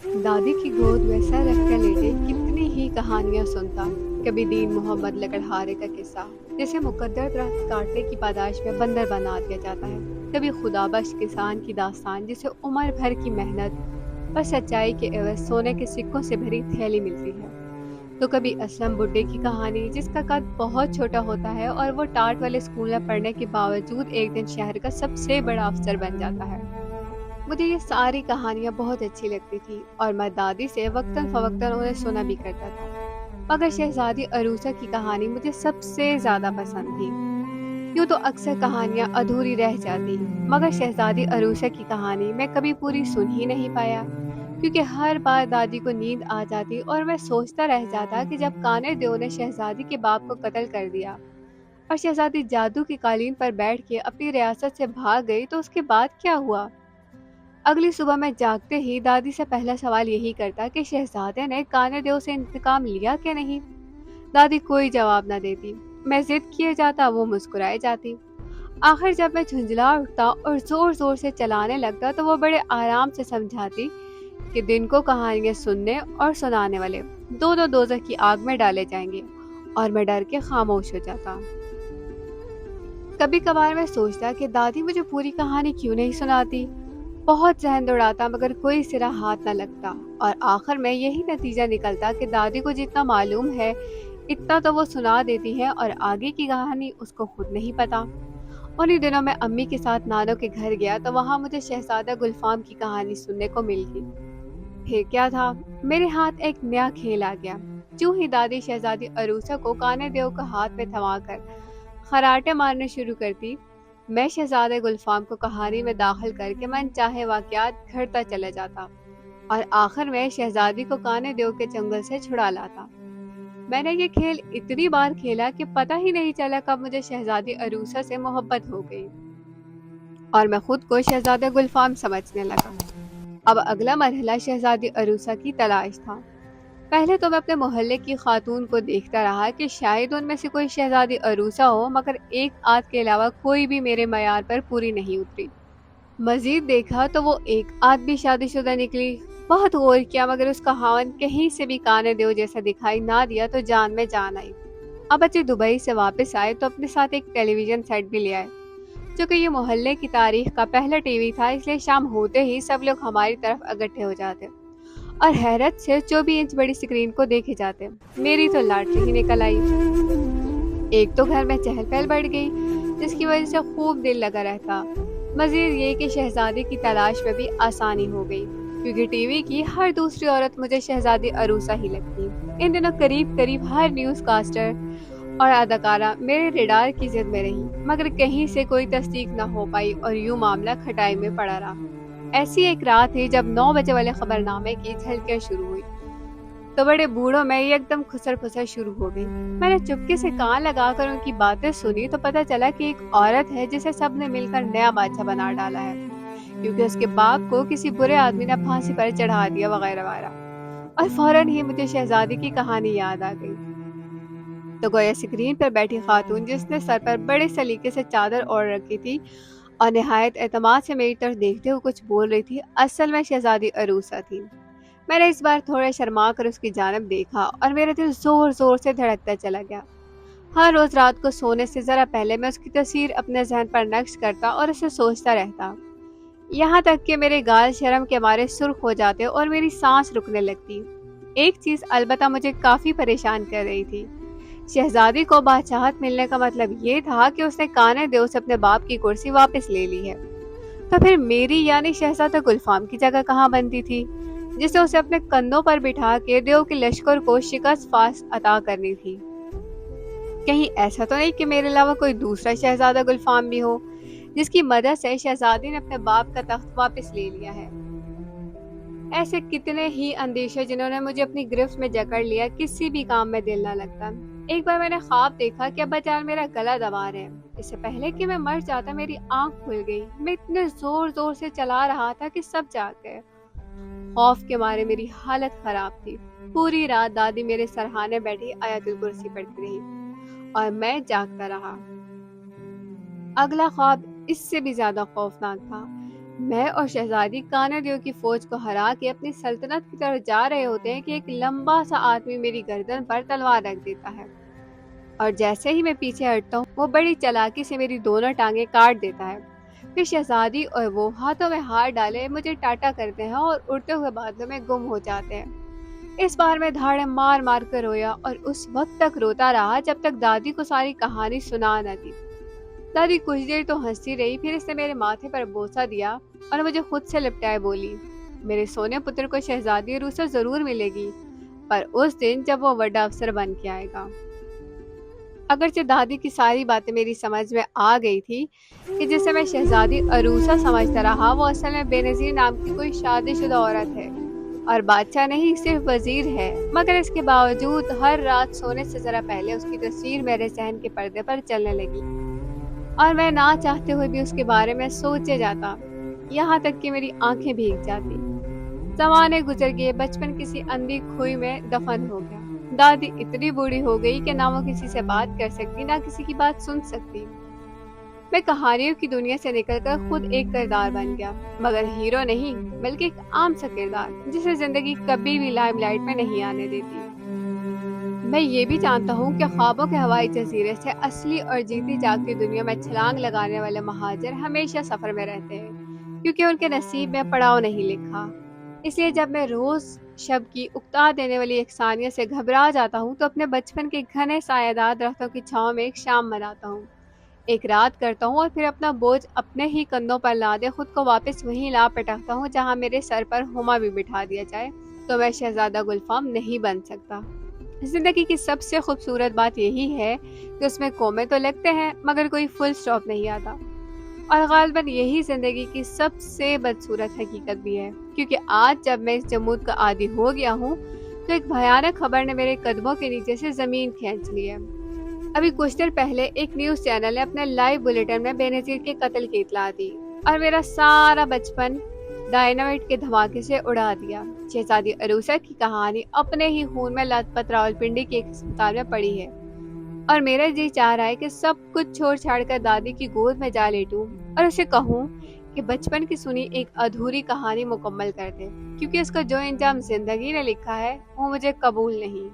دادی کی گود میں سر رکھ کر لیٹے کتنی ہی کہانیاں سنتا۔ کبھی دین محمد لکڑہارے کا قصہ، جسے مقدر درخت کاٹنے کی پاداش میں بندر بنا دیا جاتا ہے۔ کبھی خدا بخش کسان کی داستان، جسے عمر بھر کی محنت اور سچائی کے عوض سونے کے سکوں سے بھری تھیلی ملتی ہے۔ تو کبھی اسلم بڈھے کی کہانی، جس کا قد بہت چھوٹا ہوتا ہے اور وہ ٹاٹ والے اسکول میں پڑھنے کے باوجود ایک دن شہر کا سب سے بڑا افسر بن جاتا ہے۔ مجھے یہ ساری کہانیاں بہت اچھی لگتی تھی اور میں دادی سے وقتاً فوقتاً انہیں سنا بھی کرتا تھا، مگر شہزادی عروسہ کی کہانی مجھے سب سے زیادہ پسند تھی۔ یوں تو اکثر کہانیاں ادھوری رہ جاتی، مگر شہزادی عروسہ کی کہانی میں کبھی پوری سن ہی نہیں پایا، کیونکہ ہر بار دادی کو نیند آ جاتی اور میں سوچتا رہ جاتا کہ جب کانے دیو نے شہزادی کے باپ کو قتل کر دیا اور شہزادی جادو کی قالین پر بیٹھ کے اپنی ریاست سے بھاگ گئی تو اس کے بعد کیا ہوا۔ اگلی صبح میں جاگتے ہی دادی سے پہلا سوال یہی کرتا کہ شہزادے نے کانے دیو سے انتقام لیا کہ نہیں۔ دادی کوئی جواب نہ دیتی، میں ضد کیے جاتا، وہ مسکرائے جاتی۔ آخر جب میں جھنجھلا اٹھتا اور زور زور سے چلانے لگتا تو وہ بڑے آرام سے سمجھاتی کہ دن کو کہانیاں سننے اور سنانے والے دو دو دوزخ کی آگ میں ڈالے جائیں گے، اور میں ڈر کے خاموش ہو جاتا۔ کبھی کبھار میں سوچتا کہ دادی مجھے پوری کہانی کیوں نہیں سناتی۔ بہت ذہن دوڑاتا مگر کوئی سرا ہاتھ نہ لگتا، اور آخر میں یہی نتیجہ نکلتا کہ دادی کو جتنا معلوم ہے اتنا تو وہ سنا دیتی ہے اور آگے کی کہانی اس کو خود نہیں پتا۔ انہی دنوں میں امی کے ساتھ نانوں کے گھر گیا تو وہاں مجھے شہزادہ گلفام کی کہانی سننے کو مل گئی۔ پھر کیا تھا، میرے ہاتھ ایک نیا کھیل آ گیا۔ جو ہی دادی شہزادی عروسہ کو کانے دیو کا ہاتھ میں تھما کر خراٹے مارنے شروع کرتی، میں شہزادہ گلفام کو کہانی میں داخل کر کے من چاہے واقعات گھڑتا چلا جاتا اور آخر میں شہزادی کو کانے دیو کے چنگل سے چھڑا لاتا۔ میں نے یہ کھیل اتنی بار کھیلا کہ پتہ ہی نہیں چلا کب مجھے شہزادی عروسہ سے محبت ہو گئی اور میں خود کو شہزادہ گلفام سمجھنے لگا۔ اب اگلا مرحلہ شہزادی عروسہ کی تلاش تھا۔ پہلے تو میں اپنے محلے کی خاتون کو دیکھتا رہا کہ شاید ان میں سے کوئی شہزادی عروسہ ہو، مگر ایک آدھ کے علاوہ کوئی بھی میرے معیار پر پوری نہیں اتری۔ مزید دیکھا تو وہ ایک آدھ بھی شادی شدہ نکلی۔ بہت غور کیا مگر اس کا خاوند کہیں سے بھی کانے دیو جیسا دکھائی نہ دیا تو جان میں جان آئی۔ اب بچے دبئی سے واپس آئے تو اپنے ساتھ ایک ٹیلی ویژن سیٹ بھی لے آئے، جو کہ یہ محلے کی تاریخ کا پہلا ٹی وی تھا، اس لیے شام ہوتے ہی سب لوگ ہماری طرف اکٹھے ہو جاتے اور حیرت سے 24 انچ بڑی اسکرین کو دیکھے جاتے۔ میری تو لاٹری ہی نکل آئی۔ ایک تو گھر میں چہل پہل بڑھ گئی، جس کی وجہ سے خوب دل لگا رہتا۔ مزید یہ کہ شہزادی کی تلاش میں بھی آسانی ہو گئی، کیونکہ ٹی وی کی ہر دوسری عورت مجھے شہزادی عروسہ ہی لگتی۔ ان دنوں قریب ہر نیوز کاسٹر اور اداکارہ میرے ریڈار کی زد میں رہی، مگر کہیں سے کوئی تصدیق نہ ہو پائی اور یوں معاملہ کھٹائی میں پڑا رہا۔ ایسی ایک رات تھی جب 9 بجے والے خبر نامے کی جھلکیاں شروع ہوئی تو بڑے بوڑھوں میں ایک دم خسر پھسر شروع ہو گئی۔ میں نے چپکے سے کان لگا کر ان کی باتیں سنی تو پتہ چلا کہ ایک عورت ہے جسے سب نے مل کر نیا بادشاہ بنا ڈالا ہے، کیونکہ اس کے باپ کو کسی برے آدمی نے پھانسی پر چڑھا دیا وغیرہ وغیرہ۔ اور فوراً ہی مجھے شہزادی کی کہانی یاد آ گئی۔ تو گویا اسکرین پر بیٹھی خاتون، جس نے سر پر بڑے سلیقے سے چادر اوڑھ رکھی تھی اور نہایت اعتماد سے میری طرف دیکھتے ہوئے کچھ بول رہی تھی، اصل میں شہزادی عروسہ تھی۔ میں نے اس بار تھوڑا شرما کر اس کی جانب دیکھا اور میرا دل زور زور سے دھڑکتا چلا گیا۔ ہر روز رات کو سونے سے ذرا پہلے میں اس کی تصویر اپنے ذہن پر نقش کرتا اور اسے سوچتا رہتا، یہاں تک کہ میرے گال شرم کے مارے سرخ ہو جاتے اور میری سانس رکنے لگتی۔ ایک چیز البتہ مجھے کافی پریشان کر رہی تھی۔ شہزادی کو بادشاہت ملنے کا مطلب یہ تھا کہ اس نے کانے دیو سے اپنے باپ کی کرسی واپس لے لی ہے، تو پھر میری یعنی شہزادہ گلفام کی جگہ کہاں بنتی تھی، جسے اسے اپنے کندھوں پر بٹھا کے دیو کے لشکر کو شکست فاس عطا کرنی تھی۔ کہیں ایسا تو نہیں کہ میرے علاوہ کوئی دوسرا شہزادہ گلفام بھی ہو، جس کی مدد سے شہزادی نے اپنے باپ کا تخت واپس لے لیا ہے۔ ایسے کتنے ہی اندیشے جنہوں نے مجھے اپنی گرفت میں جکڑ لیا، کسی بھی کام میں دل نہ لگتا۔ ایک بار میں نے خواب دیکھا کہ ابا جان میرا گلا دبا رہے ہیں۔ اس سے پہلے کہ میں مر جاتا میری آنکھ کھل گئی۔ میں اتنے زور زور سے چلا رہا تھا کہ سب جاگ گئے۔ خوف کے مارے میری حالت خراب تھی۔ پوری رات دادی میرے سرہانے بیٹھی آیت الکرسی پڑھتی رہی اور میں جاگتا رہا۔ اگلا خواب اس سے بھی زیادہ خوفناک تھا۔ میں اور شہزادی کانادیوں کی فوج کو ہرا کے اپنی سلطنت کی طرف جا رہے ہوتے ہیں کہ ایک لمبا سا آدمی میری گردن پر تلوار رکھ دیتا ہے، اور جیسے ہی میں پیچھے ہٹتا ہوں وہ بڑی چالاکی سے میری دونوں ٹانگیں کاٹ دیتا ہے۔ پھر شہزادی اور وہ ہاتھوں میں ہاتھ ڈالے مجھے ٹاٹا کرتے ہیں اور اڑتے ہوئے بادلوں میں گم ہو جاتے ہیں۔ اس بار میں دھاڑے مار مار کر رویا اور اس وقت تک روتا رہا جب تک دادی کو ساری کہانی سنا نہ دی۔ دادی کچھ دیر تو ہنستی رہی، پھر اس نے میرے ماتھے پر بوسہ دیا اور مجھے خود سے لپٹائے بولی، میرے سونے پتر کو شہزادی عروسا ضرور ملے گی، پر اس دن جب وہ بڑا افسر بن کے آئے گا۔ اگرچہ دادی کی ساری باتیں میری سمجھ میں آ گئی تھی کہ جسے میں شہزادی عروسا سمجھتا رہا وہ اصل میں بے نظیر نام کی کوئی شادی شدہ عورت ہے اور بادشاہ نہیں صرف وزیر ہے، مگر اس کے باوجود ہر رات سونے سے ذرا پہلے اس کی تصویر میرے ذہن کے پردے پر چلنے لگی اور میں نہ چاہتے ہوئے بھی اس کے بارے میں سوچے جاتا، یہاں تک کہ میری آنکھیں بھیگ جاتی۔ زمانے گزر گئے، بچپن کسی اندھی کھوئی میں دفن ہو گیا۔ دادی اتنی بوڑھی ہو گئی کہ نہ وہ کسی سے بات کر سکتی نہ کسی کی بات سن سکتی۔ میں کہانیوں کی دنیا سے نکل کر خود ایک کردار بن گیا، مگر ہیرو نہیں بلکہ ایک عام سا کردار جسے زندگی کبھی بھی لائم لائٹ میں نہیں آنے دیتی۔ میں یہ بھی جانتا ہوں کہ خوابوں کے ہوائی جزیرے سے اصلی اور جیتی جاگتی دنیا میں چھلانگ لگانے والے مہاجر ہمیشہ سفر میں رہتے ہیں، کیونکہ ان کے نصیب میں پڑاؤ نہیں لکھا۔ اس لیے جب میں روز شب کی اکتا دینے والی یکسانیت سے گھبرا جاتا ہوں تو اپنے بچپن کے گھنے سایہ دار درختوں کی چھاؤں میں ایک شام مناتا ہوں، ایک رات کرتا ہوں اور پھر اپنا بوجھ اپنے ہی کندھوں پر لادے خود کو واپس وہیں لا پٹکتا ہوں جہاں میرے سر پر ہما بھی بٹھا دیا جائے تو میں شہزادہ گلفام نہیں بن سکتا۔ زندگی کی سب سے خوبصورت بات یہی ہے کہ اس میں کومے تو لگتے ہیں مگر کوئی فل سٹاپ نہیں آتا، اور غالباً یہی زندگی کی سب سے بدصورت حقیقت بھی ہے، کیونکہ آج جب میں اس جمود کا عادی ہو گیا ہوں تو ایک بھیانک خبر نے میرے قدموں کے نیچے سے زمین کھینچ لی ہے۔ ابھی کچھ دیر پہلے ایک نیوز چینل نے اپنے لائیو بلیٹن میں بے نظیر کے قتل کی اطلاع دی اور میرا سارا بچپن ڈائنامائٹ کے دھماکے سے اڑا دیا۔ شہزادی عروسا کی کہانی اپنے ہی خون میں لت پت راولپنڈی کے ایک اسپتال میں پڑی ہے، اور میرا جی چاہ رہا ہے کہ سب کچھ چھوڑ چھاڑ کر دادی کی گود میں جا لیٹوں اور اسے کہوں کہ بچپن کی سنی ایک ادھوری کہانی مکمل کر دے، کیونکہ اس کا جو انجام زندگی نے لکھا ہے وہ مجھے قبول نہیں۔